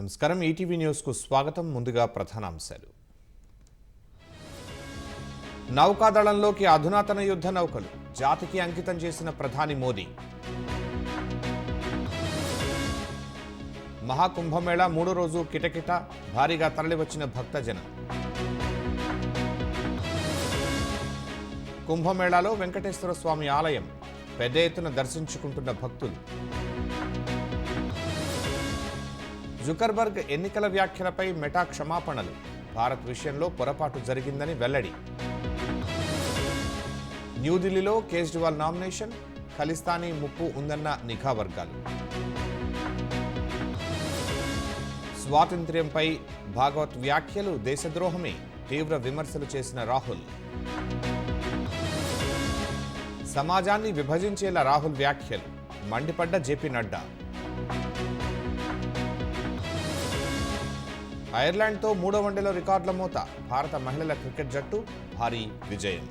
నమస్కారం ఈటీవీ న్యూస్కు స్వాగతం. ముందుగా ప్రధానాంశాలు. నౌకాదళంలోకి అధునాతన యుద్ధ నౌకలు జాతికి అంకితం చేసిన ప్రధాని మోదీ. మహాకుంభమేళా మూడో రోజు కిటకిట భారీగా తరలివచ్చిన భక్తజనం. కుంభమేళాలో వెంకటేశ్వర స్వామి ఆలయం పెద్ద ఎత్తున దర్శించుకుంటున్న భక్తులు. జుకర్బర్గ్ ఎన్నికల వ్యాఖ్యలపై మెటా క్షమాపణలు. భారత్ విషయంలో పొరపాటు జరిగిందని వెల్లడి. న్యూఢిల్లీలో కేజ్రీవాల్ నామినేషన్, ఖలిస్తానీ ముప్పు ఉందన్న నిఘా వర్గాలు. స్వాతంత్ర్యంపై భాగవత్ వ్యాఖ్యలు దేశద్రోహమే, తీవ్ర విమర్శలు చేసిన రాహుల్. సమాజాన్ని విభజించేలా రాహుల్ వ్యాఖ్యలు, మండిపడ్డ జేపీ నడ్డా. ఐర్లాండ్తో మూడో వన్డేలో రికార్డుల మోత. భారత మహిళల క్రికెట్ జట్టు భారీ విజయం.